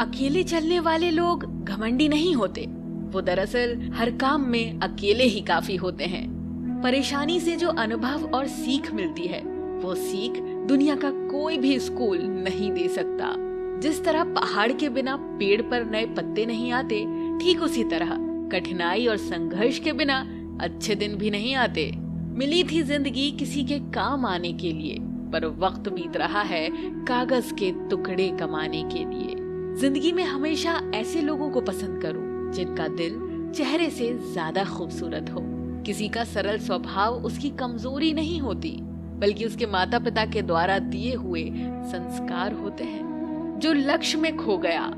अकेले चलने वाले लोग घमंडी नहीं होते, वो दरअसल हर काम में अकेले ही काफी होते हैं। परेशानी से जो अनुभव और सीख मिलती है, वो सीख दुनिया का कोई भी स्कूल नहीं दे सकता। जिस तरह पहाड़ के बिना पेड़ पर नए पत्ते नहीं आते, ठीक उसी तरह कठिनाई और संघर्ष के बिना अच्छे दिन भी नहीं आते। मिली थी जिंदगी किसी के काम आने के लिए, पर वक्त बीत रहा है कागज के टुकड़े कमाने के लिए। जिंदगी में हमेशा ऐसे लोगों को पसंद करो जिनका दिल चेहरे से ज्यादा खूबसूरत हो। किसी का सरल स्वभाव उसकी कमजोरी नहीं होती, बल्कि उसके माता पिता के द्वारा दिए हुए संस्कार होते हैं। जो लक्ष्य में खो गया,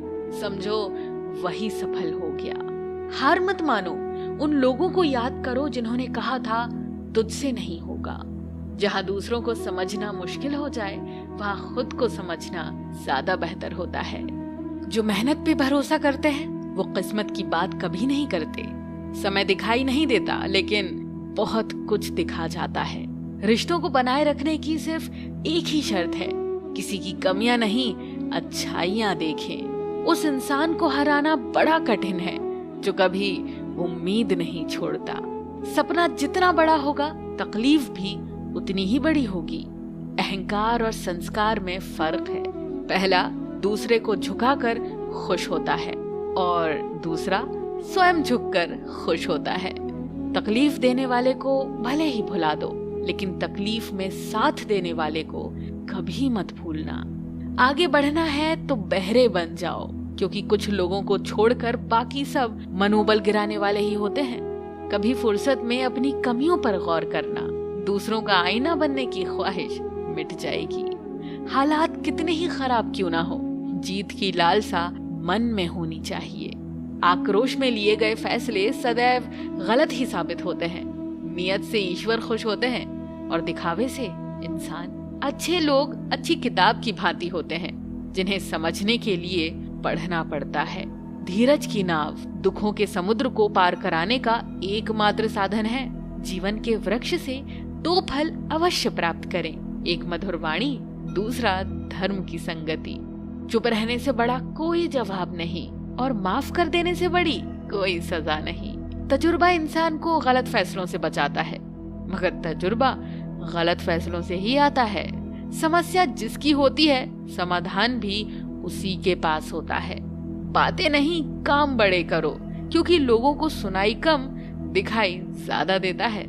समझो वही सफल हो गया। हार मत मानो, उन लोगों को याद करो जिन्होंने कहा था तुझसे नहीं होगा। जहाँ दूसरों को समझना मुश्किल हो जाए, वहाँ खुद को समझना ज्यादा बेहतर होता है। जो मेहनत पे भरोसा करते हैं, वो किस्मत की बात कभी नहीं करते। समय दिखाई नहीं देता, लेकिन बहुत कुछ दिखा जाता है। रिश्तों को बनाए रखने की सिर्फ एक ही शर्त है, किसी की कमियां नहीं, अच्छाइयां देखें। उस इंसान को हराना बड़ा कठिन है जो कभी उम्मीद नहीं छोड़ता। सपना जितना बड़ा होगा, तकलीफ भी उतनी ही बड़ी होगी। अहंकार और संस्कार में फर्क है। पहला दूसरे को झुकाकर खुश होता है और दूसरा स्वयं झुककर खुश होता है। तकलीफ देने वाले को भले ही भुला दो, लेकिन तकलीफ में साथ देने वाले को कभी मत भूलना। आगे बढ़ना है तो बहरे बन जाओ, क्योंकि कुछ लोगों को छोड़कर बाकी सब मनोबल गिराने वाले ही होते हैं। कभी फुर्सत में अपनी कमियों पर गौर करना, दूसरों का आईना बनने की ख्वाहिश मिट जाएगी। हालात कितने ही खराब क्यों ना हो, जीत की लालसा मन में होनी चाहिए। आक्रोश में लिए गए फैसले सदैव गलत ही साबित होते हैं। नियत से ईश्वर खुश होते हैं और दिखावे से इंसान। अच्छे लोग अच्छी किताब की भांति होते हैं, जिन्हें समझने के लिए पढ़ना पड़ता है। धीरज की नाव दुखों के समुद्र को पार कराने का एकमात्र साधन है। जीवन के वृक्ष से 2 फल अवश्य प्राप्त करें, एक मधुर वाणी, दूसरा धर्म की संगति। चुप रहने से बड़ा कोई जवाब नहीं और माफ कर देने से बड़ी कोई सजा नहीं। तजुर्बा इंसान को गलत फैसलों से बचाता है, मगर तजुर्बा गलत फैसलों से ही आता है। समस्या जिसकी होती है, समाधान भी उसी के पास होता है। बातें नहीं, काम बड़े करो, क्योंकि लोगों को सुनाई कम, दिखाई ज्यादा देता है।